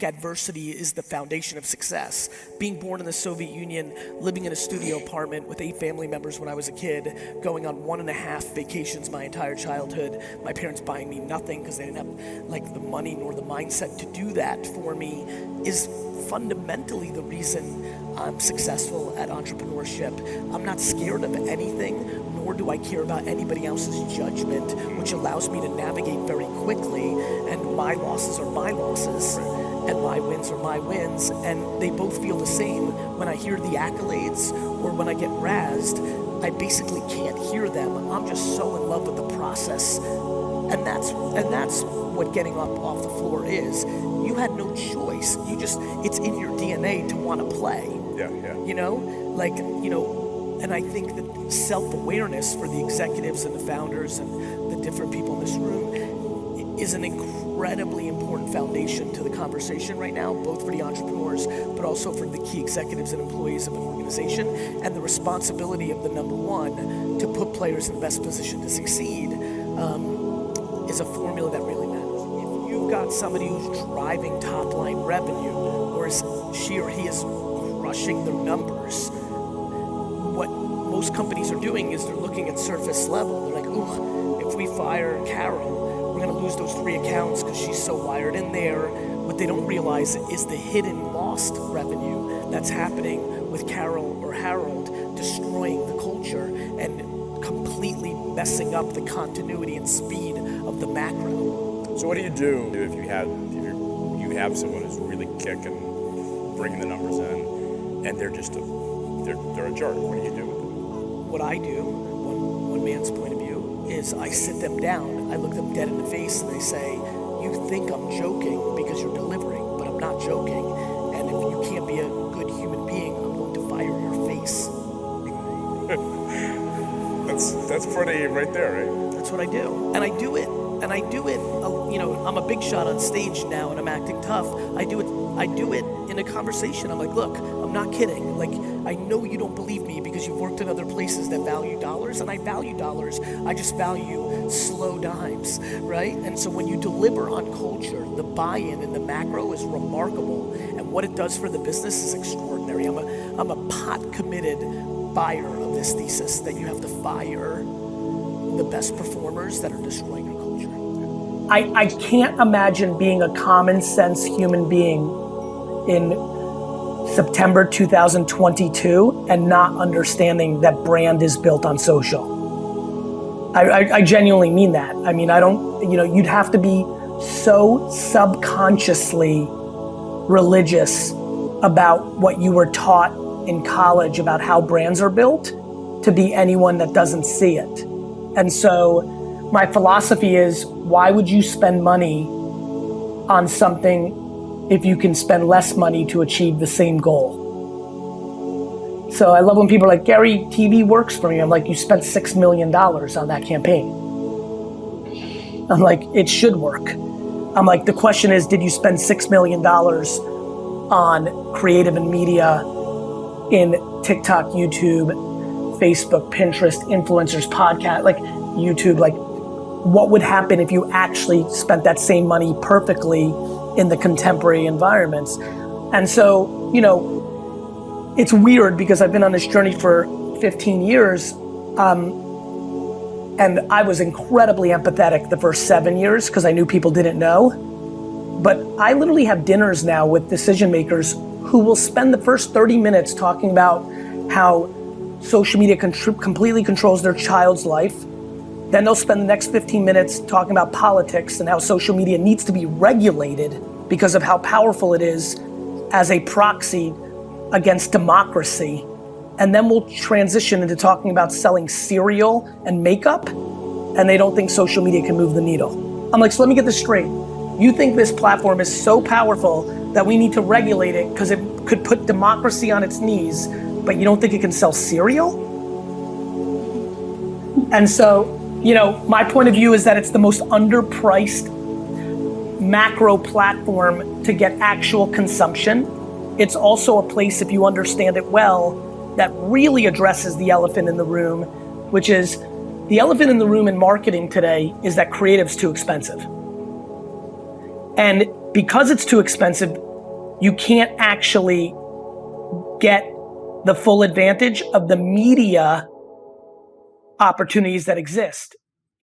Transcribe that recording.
Adversity is the foundation of success. Being born in the Soviet Union, living in a studio apartment with 8 family members when I was a kid, going on 1.5 vacations my entire childhood, my parents buying me nothing because they didn't have the money nor the mindset to do that for me, is fundamentally the reason I'm successful at entrepreneurship. I'm not scared of anything, nor do I care about anybody else's judgment, which allows me to navigate very quickly, and my losses are my losses. And my wins are my wins, and they both feel the same. When I hear the accolades or when I get razzed, I basically can't hear them. I'm just so in love with the process, and that's what getting up off the floor is. You had no choice. It's in your DNA to want to play. Yeah. And I think that self-awareness for the executives and the founders and the different people in this room is an incredibly important foundation to the conversation right now, both for the entrepreneurs, but also for the key executives and employees of an organization, and the responsibility of the number one to put players in the best position to succeed is a formula that really matters. If you've got somebody who's driving top line revenue, or is she or he is crushing their numbers, what most companies are doing is they're looking at surface level. They're like, ooh, if we fire Carol, we're going to lose those 3 accounts because she's so wired in there. What they don't realize is the hidden lost revenue that's happening with Carol or Harold destroying the culture and completely messing up the continuity and speed of the macro. So what do you do if you have someone who's really kicking, bringing the numbers in, and they're just they're a jerk? What do you do with them? What I do, one man's point of view, is I sit them down, I look them dead in the face, and I say, you think I'm joking because you're delivering, but I'm not joking, and if you can't be a good human being, I'm going to fire your face. That's pretty right there, right? That's what I do, and I do it, I'm a big shot on stage now, and I'm acting tough. I do it in a conversation. I'm like, look, I'm not kidding. I know you don't believe me because you've worked in other places that value dollars, and I value dollars. I just value slow dimes, right? And so when you deliver on culture, the buy-in in the macro is remarkable, and what it does for the business is extraordinary. I'm a pot-committed buyer of this thesis that you have to fire the best performers that are destroying your culture. I can't imagine being a common sense human being in September 2022 and not understanding that brand is built on social. I genuinely mean that. I mean, you'd have to be so subconsciously religious about what you were taught in college about how brands are built to be anyone that doesn't see it. And so my philosophy is, why would you spend money on something if you can spend less money to achieve the same goal? So I love when people are like, Gary, TV works for me. I'm like, you spent $6 million on that campaign. I'm like, it should work. I'm like, the question is, did you spend $6 million on creative and media in TikTok, YouTube, Facebook, Pinterest, influencers, podcast, YouTube, what would happen if you actually spent that same money perfectly in the contemporary environments? And so, it's weird because I've been on this journey for 15 years, and I was incredibly empathetic the first 7 years because I knew people didn't know. But I literally have dinners now with decision makers who will spend the first 30 minutes talking about how social media completely controls their child's life. Then they'll spend the next 15 minutes talking about politics and how social media needs to be regulated because of how powerful it is as a proxy against democracy. And then we'll transition into talking about selling cereal and makeup, and they don't think social media can move the needle. I'm like, so let me get this straight. You think this platform is so powerful that we need to regulate it because it could put democracy on its knees, but you don't think it can sell cereal? And so, my point of view is that it's the most underpriced macro platform to get actual consumption. It's also a place, if you understand it well, that really addresses the elephant in the room, which is the elephant in the room in marketing today is that creative's too expensive. And because it's too expensive, you can't actually get the full advantage of the media opportunities that exist.